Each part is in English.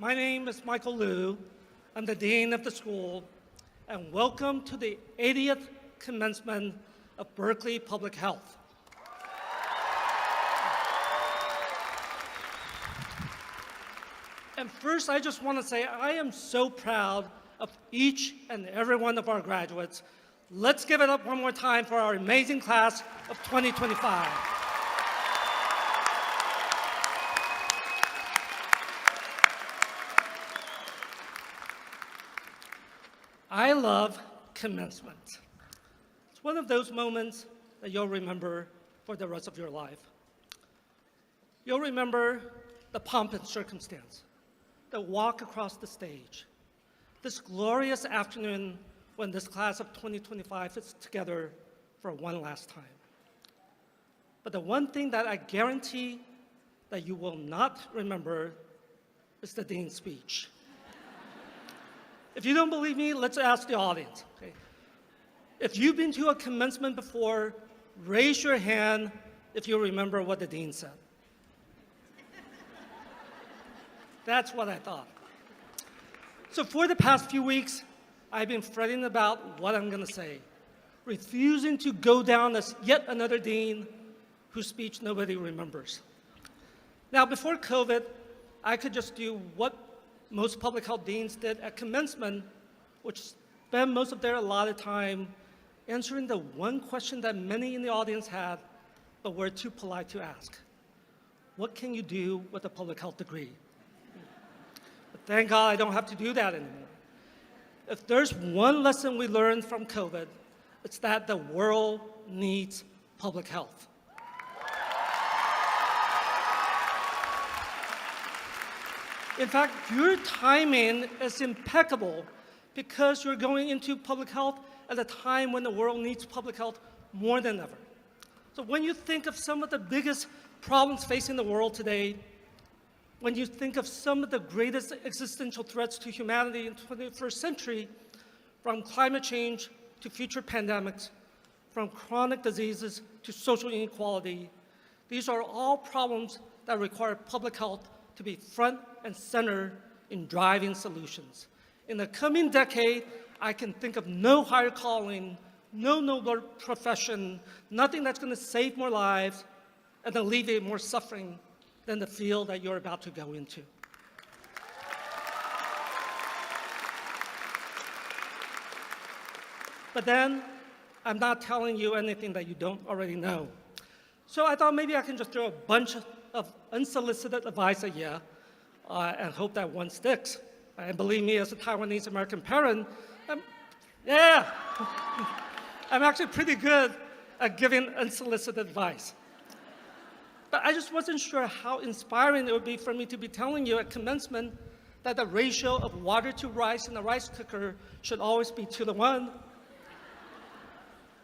My name is Michael Liu. I'm the Dean of the school, and welcome to the 80th Commencement of Berkeley Public Health. And first, I just want to say I am so proud of each and every one of our graduates. Let's give it up one more time for our amazing class of 2025. I love commencement. It's one of those moments that you'll remember for the rest of your life. You'll remember the pomp and circumstance, the walk across the stage, this glorious afternoon when this class of 2025 is together for one last time. But the one thing that I guarantee that you will not remember is the dean's speech. If you don't believe me, let's ask the audience. Okay? If you've been to a commencement before, raise your hand if you remember what the dean said. That's what I thought. So for the past few weeks, I've been fretting about what I'm going to say, refusing to go down as yet another dean whose speech nobody remembers. Now, before COVID, I could just do what most public health deans did at commencement, which spend most of their allotted time answering the one question that many in the audience had, but were too polite to ask. What can you do with a public health degree? But thank God I don't have to do that anymore. If there's one lesson we learned from COVID, it's that the world needs public health. In fact, your timing is impeccable because you're going into public health at a time when the world needs public health more than ever. So when you think of some of the biggest problems facing the world today, when you think of some of the greatest existential threats to humanity in the 21st century, from climate change to future pandemics, from chronic diseases to social inequality, these are all problems that require public health to be front and center in driving solutions. In the coming decade, I can think of no higher calling, no nobler profession, nothing that's going to save more lives and alleviate more suffering than the field that you're about to go into. But then, I'm not telling you anything that you don't already know. So I thought maybe I can just throw a bunch of unsolicited advice at you and hope that one sticks. And believe me, as a Taiwanese American parent, I'm actually pretty good at giving unsolicited advice. But I just wasn't sure how inspiring it would be for me to be telling you at commencement that the ratio of water to rice in a rice cooker should always be 2-to-1,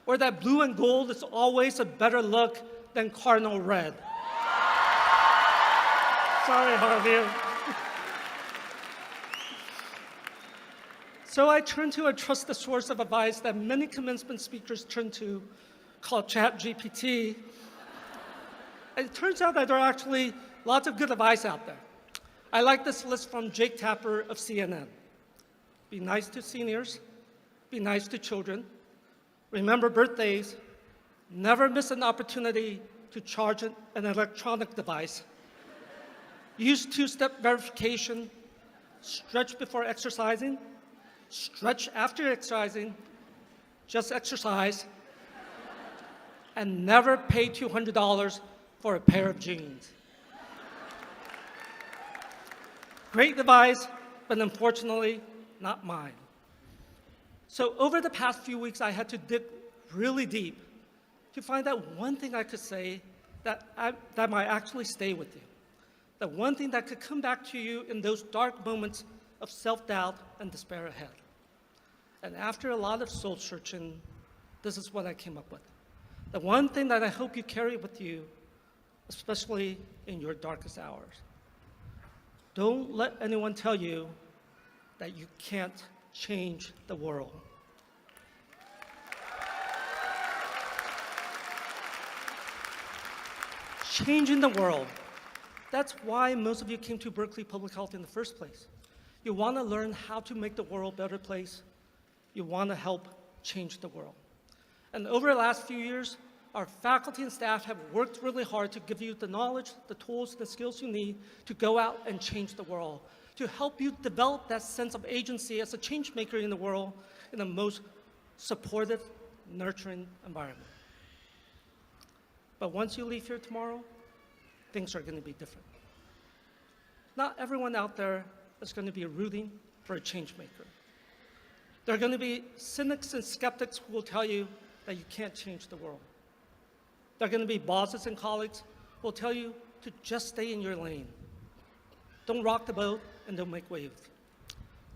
or that blue and gold is always a better look than cardinal red. Sorry, Harvey. So I turned to a trusted source of advice that many commencement speakers turn to, called ChatGPT. And it turns out that there are actually lots of good advice out there. I like this list from Jake Tapper of CNN. Be nice to seniors, be nice to children, remember birthdays, never miss an opportunity to charge an electronic device, use two-step verification, stretch before exercising, stretch after exercising, just exercise, and never pay $200 for a pair of jeans. Great advice, but unfortunately, not mine. So over the past few weeks, I had to dig really deep to find out one thing I could say that might actually stay with you. The one thing that could come back to you in those dark moments of self-doubt and despair ahead. And after a lot of soul searching, this is what I came up with. The one thing that I hope you carry with you, especially in your darkest hours. Don't let anyone tell you that you can't change the world. Changing the world That's why most of you came to Berkeley Public Health in the first place. You want to learn how to make the world a better place. You want to help change the world. And over the last few years, our faculty and staff have worked really hard to give you the knowledge, the tools, the skills you need to go out and change the world, to help you develop that sense of agency as a change maker in the world in the most supportive, nurturing environment. But once you leave here tomorrow, things are going to be different. Not everyone out there is going to be rooting for a change maker. There are going to be cynics and skeptics who will tell you that you can't change the world. There are going to be bosses and colleagues who will tell you to just stay in your lane. Don't rock the boat and don't make waves.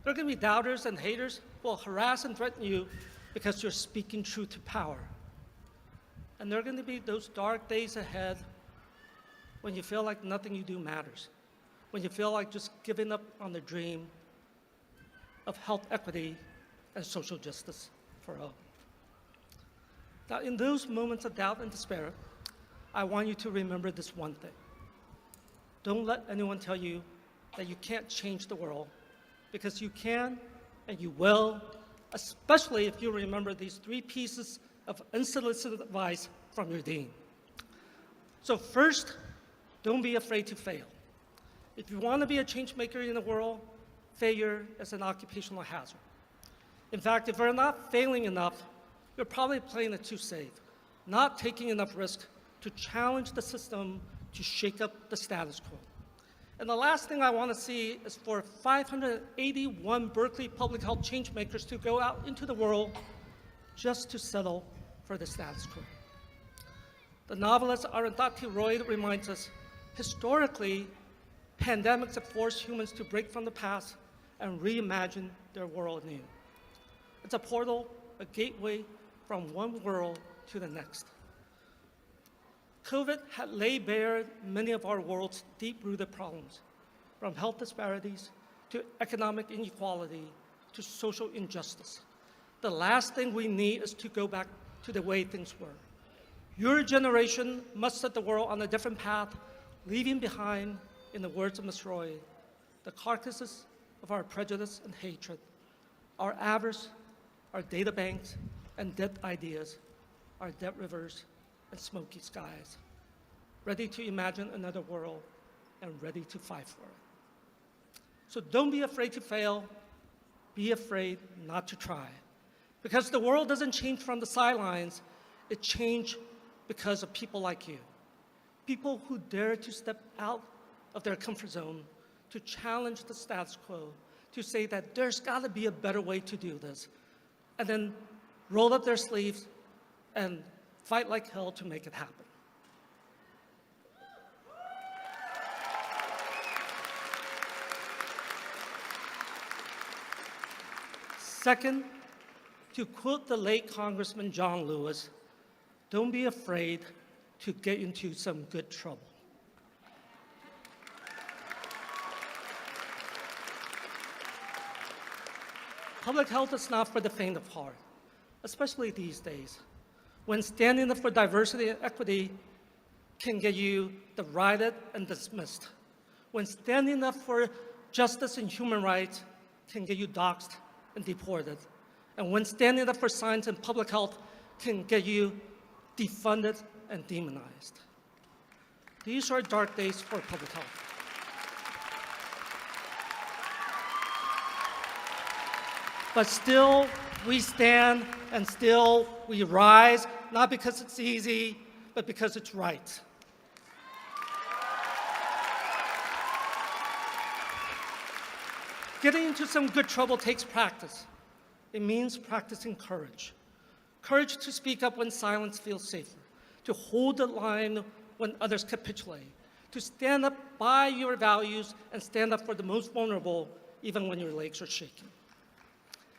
There are going to be doubters and haters who will harass and threaten you because you're speaking truth to power. And there are going to be those dark days ahead when you feel like nothing you do matters, when you feel like just giving up on the dream of health equity and social justice for all. Now, in those moments of doubt and despair, I want you to remember this one thing. Don't let anyone tell you that you can't change the world, because you can and you will, especially if you remember these 3 pieces of unsolicited advice from your dean. So first, don't be afraid to fail. If you want to be a change maker in the world, failure is an occupational hazard. In fact, if you're not failing enough, you're probably playing it too safe, not taking enough risk to challenge the system, to shake up the status quo. And the last thing I want to see is for 581 Berkeley public health change makers to go out into the world just to settle for the status quo. The novelist Arundhati Roy reminds us, historically, pandemics have forced humans to break from the past and reimagine their world anew. It's a portal, a gateway from one world to the next. COVID had laid bare many of our world's deep-rooted problems, from health disparities to economic inequality to social injustice. The last thing we need is to go back to the way things were. Your generation must set the world on a different path, leaving behind, in the words of Ms. Roy, the carcasses of our prejudice and hatred, our avarice, our data banks and dead ideas, our dead rivers and smoky skies, ready to imagine another world and ready to fight for it. So don't be afraid to fail, be afraid not to try. Because the world doesn't change from the sidelines, it changes because of people like you. People who dare to step out of their comfort zone, to challenge the status quo, to say that there's got to be a better way to do this, and then roll up their sleeves and fight like hell to make it happen. Second, to quote the late Congressman John Lewis, don't be afraid to get into some good trouble. Public health is not for the faint of heart, especially these days, when standing up for diversity and equity can get you derided and dismissed, when standing up for justice and human rights can get you doxxed and deported, and when standing up for science and public health can get you defunded and demonized. These are dark days for public health. But still, we stand and still we rise, not because it's easy, but because it's right. Getting into some good trouble takes practice. It means practicing courage. Courage to speak up when silence feels safer, to hold the line when others capitulate, to stand up by your values and stand up for the most vulnerable, even when your legs are shaking.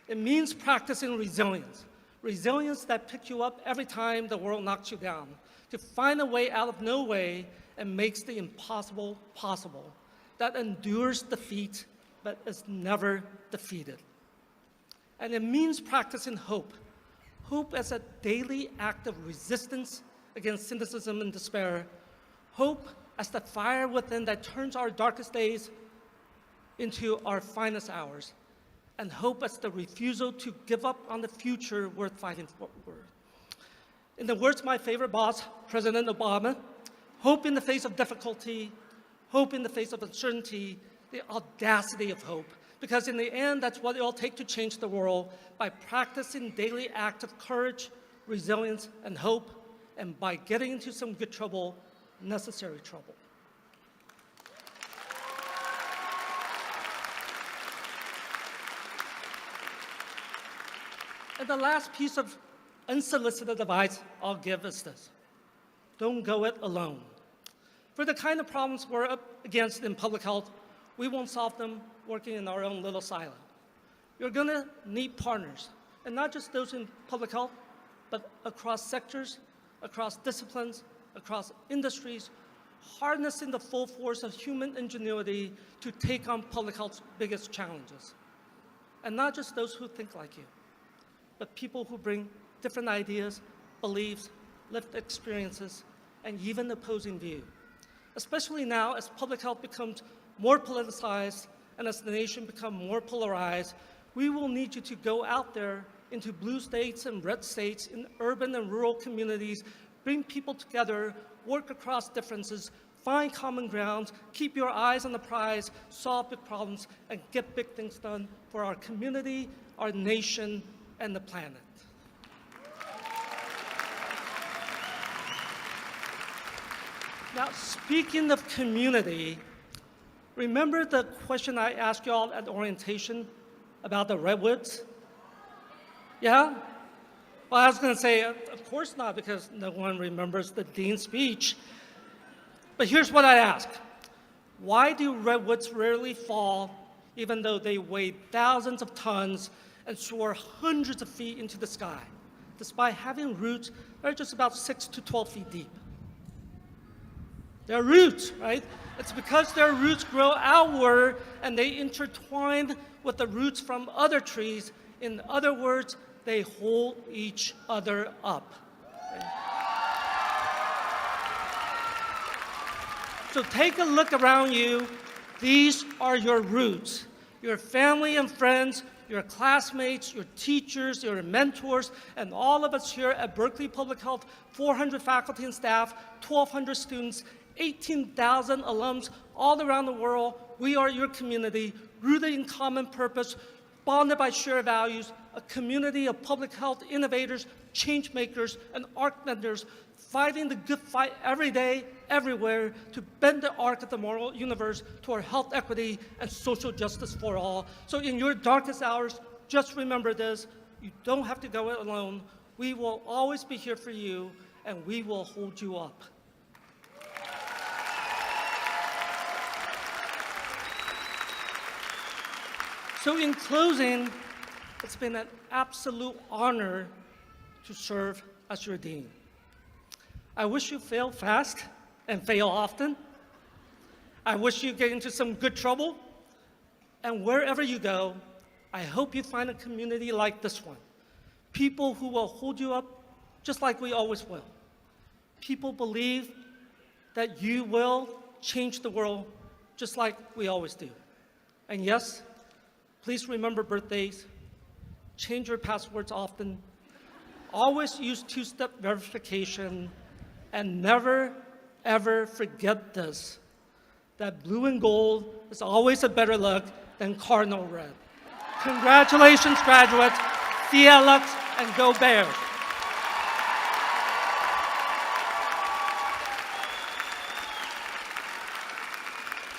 It means practicing resilience, resilience that picks you up every time the world knocks you down, to find a way out of no way and makes the impossible possible, that endures defeat but is never defeated. And it means practicing hope, hope as a daily act of resistance against cynicism and despair, hope as the fire within that turns our darkest days into our finest hours, and hope as the refusal to give up on the future worth fighting for. In the words of my favorite boss, President Obama, hope in the face of difficulty, hope in the face of uncertainty, the audacity of hope. Because in the end, that's what it will take to change the world, by practicing daily acts of courage, resilience, and hope, and by getting into some good trouble, necessary trouble. And the last piece of unsolicited advice I'll give is this: don't go it alone. For the kind of problems we're up against in public health, we won't solve them working in our own little silo. You're going to need partners, and not just those in public health, but across sectors, across disciplines, across industries, harnessing the full force of human ingenuity to take on public health's biggest challenges. And not just those who think like you, but people who bring different ideas, beliefs, lived experiences, and even opposing views. Especially now, as public health becomes more politicized and as the nation becomes more polarized, we will need you to go out there into blue states and red states, in urban and rural communities, bring people together, work across differences, find common grounds, keep your eyes on the prize, solve big problems, and get big things done for our community, our nation, and the planet. Now, speaking of community, remember the question I asked you all at orientation about the redwoods? Yeah? Well, I was going to say, of course not, because no one remembers the dean's speech. But here's what I ask. Why do redwoods rarely fall, even though they weigh thousands of tons and soar hundreds of feet into the sky, despite having roots that are just about 6 to 12 feet deep? Their roots, right? It's because their roots grow outward and they intertwine with the roots from other trees. In other words, they hold each other up. Okay? So take a look around you. These are your roots. Your family and friends, your classmates, your teachers, your mentors, and all of us here at Berkeley Public Health, 400 faculty and staff, 1,200 students, 18,000 alums all around the world. We are your community, rooted in common purpose, bonded by shared values, a community of public health innovators, change makers, and arc benders, fighting the good fight every day, everywhere, to bend the arc of the moral universe toward health equity and social justice for all. So in your darkest hours, just remember this: you don't have to go it alone. We will always be here for you, and we will hold you up. So in closing, it's been an absolute honor to serve as your dean. I wish you fail fast and fail often. I wish you get into some good trouble. And wherever you go, I hope you find a community like this one. People who will hold you up just like we always will. People believe that you will change the world just like we always do. And yes, please remember birthdays, change your passwords often, always use two-step verification, and never, ever forget this, that blue and gold is always a better look than cardinal red. Congratulations, graduates, fiat lux, and go Bears.